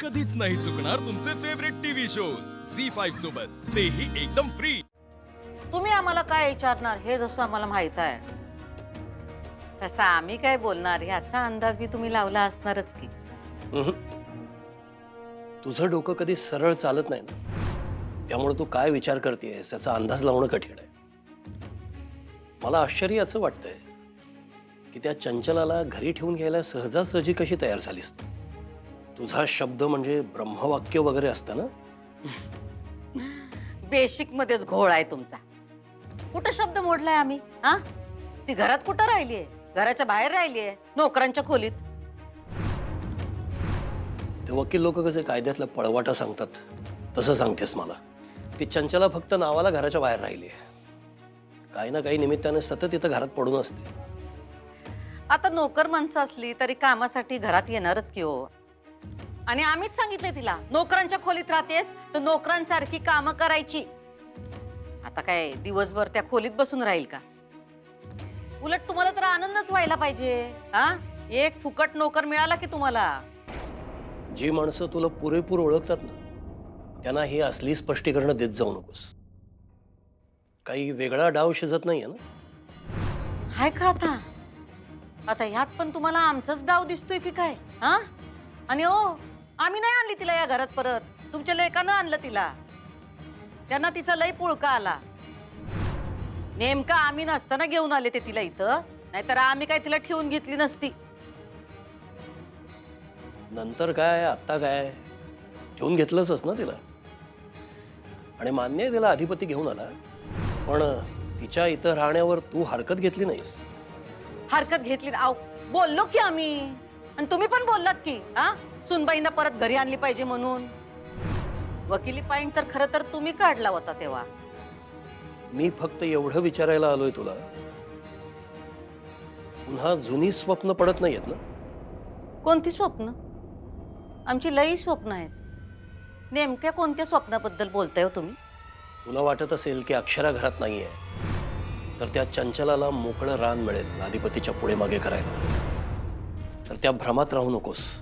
कधीच नाही चुकणार तुमचे फेवरेट टीव्ही शोज झी5 सोबत, तेही एकदम फ्री। तुम्ही आम्हाला काय विचारणार हे जसं आम्हाला माहित आहे तसं आम्ही काय बोलणार याचा अंदाज बी तुम्ही लावला असणारच की। तुझं डोकं कधी सरळ चालत नाही ना, त्यामुळे तू काय विचार करतेस त्याचा अंदाज लावणं कठीण आहे। मला आश्चर्य असं वाटतंय की त्या चंचलाला घरी ठेवून घ्यायला सहजासहजी कशी तयार झालीस तू? तुझा शब्द म्हणजे ब्रह्मवाक्य वगैरे असतं ना? बेसिक मध्येच घोळ आहे तुमचा। कुठं शब्द मोडलाय आम्ही? हा, ती घरात कुठं राहिलीये? घराच्या बाहेर राहिलीये, नोकरांच्या खोलीत। ते वकील लोक कसे कायद्यातला पळवाटा सांगतात तसं सांगतेस मला। ती चंचला फक्त नावाला घराच्या बाहेर राहिली आहे, काही ना काही निमित्ताने सतत इथं घरात पडून असते। आता नोकर माणसं असली तरी कामासाठी घरात येणारच की हो। आणि आम्हीच सांगितलंय तिला, नोकरांच्या खोलीत राहतेस तर नोकरांसारखी कामं करायची। आता काय दिवसभर त्या खोलीत बसून राहील का? उलट तुम्हाला तर आनंदच व्हायला पाहिजे। हा, एक फुकट नोकर मिळाला की तुम्हाला। जी माणसं तुला पुरेपूर ओळखतात ना, त्यांना हे असली स्पष्टीकरण देत जाऊ नकोस। काही वेगळा डाव शिजत नाहीये ना? हाय का आता? आता ह्यात पण तुम्हाला आमचाच डाव दिसतोय की काय? हा, आणि ओ, आम्ही नाही आणली तिला या घरात परत, तुमच्या लेकानं आणलं तिला। त्यांना तिचा लय पुळका आला। नेमका आम्ही नसताना घेऊन आले ते तिला इथं, नाहीतर आम्ही काय तिला ठेवून घेतली नसती। नंतर काय आता काय, ठेवून घेतलंच ना तिला। आणि मान्य आहे तिला अधिपती घेऊन आला, पण तिच्या इथं राहण्यावर तू हरकत घेतली नाहीस। हरकत घेतली? आव, बोललो की आम्ही, आणि तुम्ही पण बोललात की हा, सुनबाईंना परत घरी आणली पाहिजे म्हणून। वकिली पॉइंट तर खरं तर तुम्ही काढला होता तेव्हा। मी फक्त एवढं विचारायला आलोय तुला, पुन्हा जुनी स्वप्न पडत नाहीयेत ना? कोणती स्वप्न? आमची लई स्वप्न आहेत। नेमक्या कोणत्या स्वप्नाबद्दल बोलताय हो तुम्ही? तुला वाटत असेल की अक्षरा घरात नाहीये तर त्या चंचलाला मोकळं रान मिळेल अधिपतीच्या पुढे मागे करायला, तर त्या भ्रमात राहू नकोस।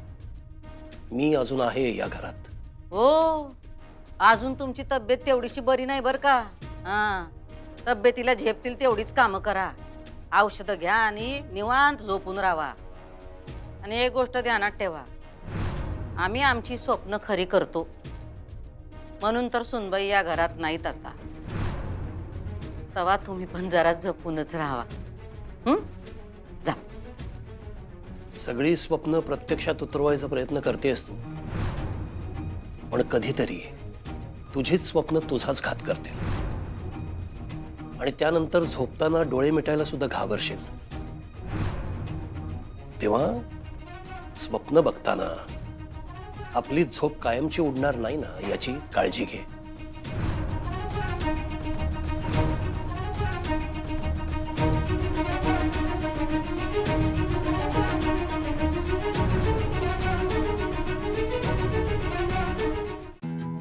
मी अजून आहे या घरात। हो, अजून तुमची तब्येत तेवढीशी बरी नाही बर का? हा, तब्येतीला झेपतील तेवढीच कामं करा, औषधं घ्या आणि निवांत झोपून राहा। आणि एक गोष्ट ध्यानात ठेवा, आम्ही आमची स्वप्न खरी करतो म्हणून तर सुनबाई या घरात नाहीत आता। तेव्हा तुम्ही पण जरा जपूनच राहावा। जा। सगळी स्वप्न प्रत्यक्षात उतरवायचा प्रयत्न करतेस तू, पण कधीतरी तुझीच स्वप्न तुझाच घात करते, आणि त्यानंतर झोपताना डोळे मिटायला सुद्धा घाबरशील। तेव्हा स्वप्न बघताना आपली झोप कायमची उडणार नाही ना, याची काळजी घे।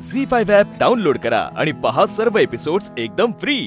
झी5 ॲप डाउनलोड करा आणि पहा सर्व एपिसोड्स एकदम फ्री।